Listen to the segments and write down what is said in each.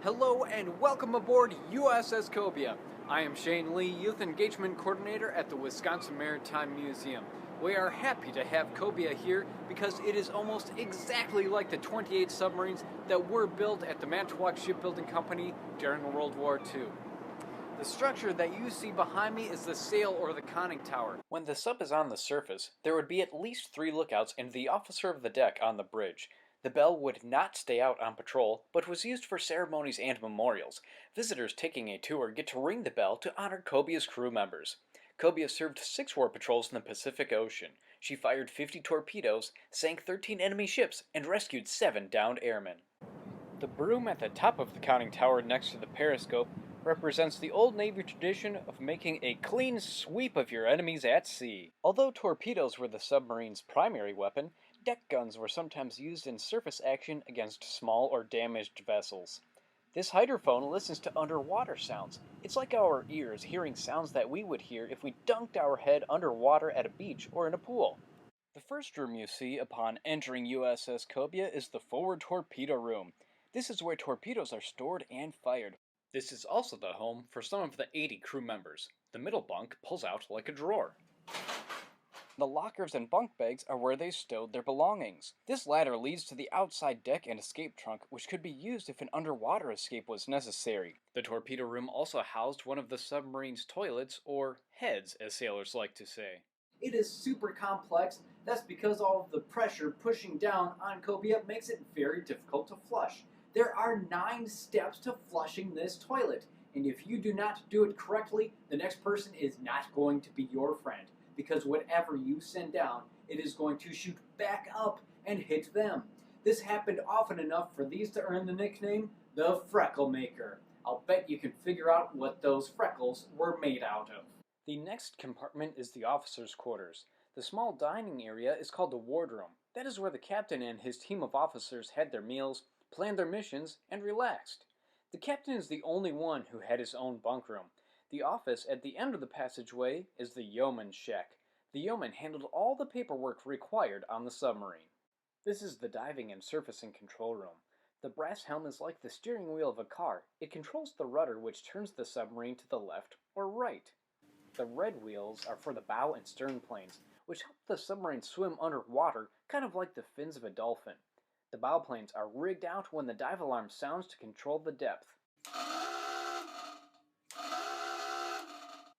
Hello and welcome aboard USS Cobia. I am Shane Lee, Youth Engagement Coordinator at the Wisconsin Maritime Museum. We are happy to have Cobia here because it is almost exactly like the 28 submarines that were built at the Manitowoc Shipbuilding Company during World War II. The structure that you see behind me is the sail or the conning tower. When the sub is on the surface, there would be at least 3 lookouts and the officer of the deck on the bridge. The bell would not stay out on patrol, but was used for ceremonies and memorials. Visitors taking a tour get to ring the bell to honor Cobia's crew members. Cobia served 6 war patrols in the Pacific Ocean. She fired 50 torpedoes, sank 13 enemy ships, and rescued 7 downed airmen. The broom at the top of the conning tower next to the periscope represents the old Navy tradition of making a clean sweep of your enemies at sea. Although torpedoes were the submarine's primary weapon, deck guns were sometimes used in surface action against small or damaged vessels. This hydrophone listens to underwater sounds. It's like our ears hearing sounds that we would hear if we dunked our head underwater at a beach or in a pool. The first room you see upon entering USS Cobia is the forward torpedo room. This is where torpedoes are stored and fired. This is also the home for some of the 80 crew members. The middle bunk pulls out like a drawer. The lockers and bunk bags are where they stowed their belongings. This ladder leads to the outside deck and escape trunk, which could be used if an underwater escape was necessary. The torpedo room also housed one of the submarine's toilets, or heads, as sailors like to say. It is super complex. That's because all of the pressure pushing down on Cobia makes it very difficult to flush. There are 9 steps to flushing this toilet, and if you do not do it correctly, the next person is not going to be your friend, because whatever you send down, it is going to shoot back up and hit them. This happened often enough for these to earn the nickname, the Freckle Maker. I'll bet you can figure out what those freckles were made out of. The next compartment is the officers' quarters. The small dining area is called the wardroom. That is where the captain and his team of officers had their meals, planned their missions, and relaxed. The captain is the only one who had his own bunk room. The office at the end of the passageway is the yeoman's shack. The yeoman handled all the paperwork required on the submarine. This is the diving and surfacing control room. The brass helm is like the steering wheel of a car. It controls the rudder which turns the submarine to the left or right. The red wheels are for the bow and stern planes, which help the submarine swim underwater, kind of like the fins of a dolphin. The bow planes are rigged out when the dive alarm sounds to control the depth.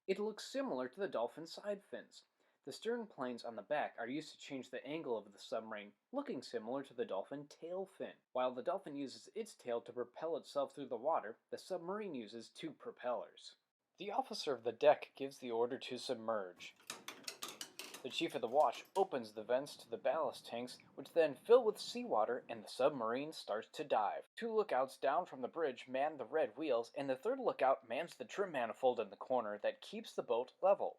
It looks similar to the dolphin side fins. The stern planes on the back are used to change the angle of the submarine, looking similar to the dolphin tail fin. While the dolphin uses its tail to propel itself through the water, the submarine uses 2 propellers. The officer of the deck gives the order to submerge. The chief of the watch opens the vents to the ballast tanks, which then fill with seawater, and the submarine starts to dive. 2 lookouts down from the bridge man the red wheels, and the 3rd lookout mans the trim manifold in the corner that keeps the boat level.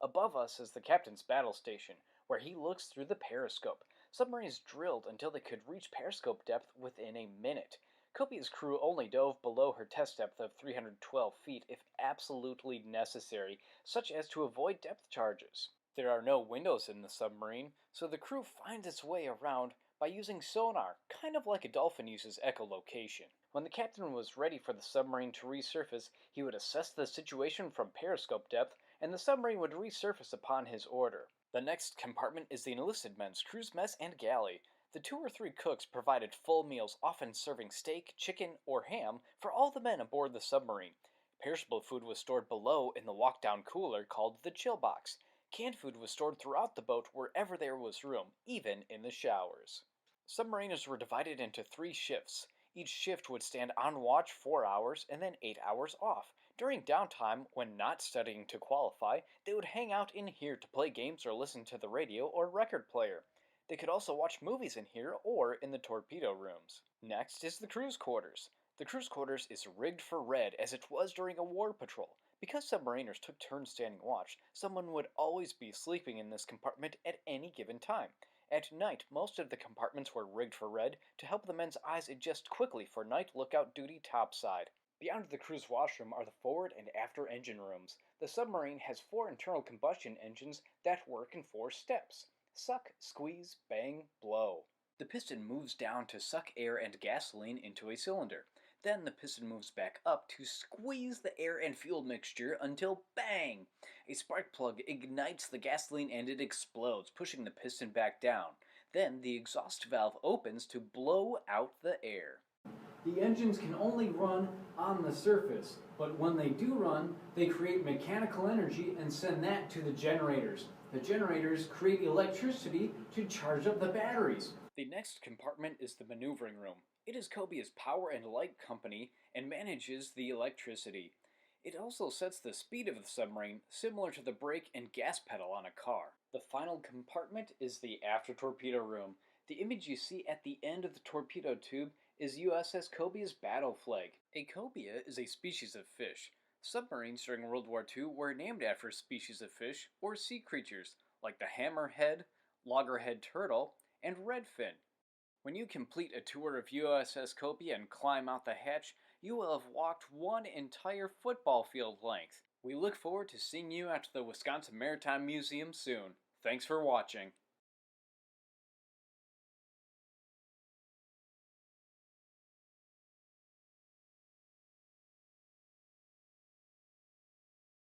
Above us is the captain's battle station, where he looks through the periscope. Submarines drilled until they could reach periscope depth within a minute. Cobia's crew only dove below her test depth of 312 feet if absolutely necessary, such as to avoid depth charges. There are no windows in the submarine, so the crew finds its way around by using sonar, kind of like a dolphin uses echolocation. When the captain was ready for the submarine to resurface, he would assess the situation from periscope depth, and the submarine would resurface upon his order. The next compartment is the enlisted men's crew's mess and galley. The 2 or 3 cooks provided full meals, often serving steak, chicken, or ham for all the men aboard the submarine. Perishable food was stored below in the walk-down cooler called the chill box. Canned food was stored throughout the boat wherever there was room, even in the showers. Submariners were divided into 3 shifts. Each shift would stand on watch 4 hours and then 8 hours off. During downtime, when not studying to qualify, they would hang out in here to play games or listen to the radio or record player. They could also watch movies in here or in the torpedo rooms. Next is the crew's quarters. The crew's quarters is rigged for red as it was during a war patrol. Because submariners took turns standing watch, someone would always be sleeping in this compartment at any given time. At night, most of the compartments were rigged for red to help the men's eyes adjust quickly for night lookout duty topside. Beyond the crew's washroom are the forward and after engine rooms. The submarine has 4 internal combustion engines that work in 4 steps: suck, squeeze, bang, blow. The piston moves down to suck air and gasoline into a cylinder. Then the piston moves back up to squeeze the air and fuel mixture until bang! A spark plug ignites the gasoline and it explodes, pushing the piston back down. Then the exhaust valve opens to blow out the air. The engines can only run on the surface, but when they do run, they create mechanical energy and send that to the generators. The generators create electricity to charge up the batteries. The next compartment is the maneuvering room. It is Cobia's power and light company and manages the electricity. It also sets the speed of the submarine, similar to the brake and gas pedal on a car. The final compartment is the after torpedo room. The image you see at the end of the torpedo tube is USS Cobia's battle flag. A cobia is a species of fish. Submarines during World War II were named after species of fish or sea creatures like the hammerhead, loggerhead turtle, and redfin. When you complete a tour of USS Cobia and climb out the hatch, you will have walked one entire football field length. We look forward to seeing you at the Wisconsin Maritime Museum soon. Thanks for watching.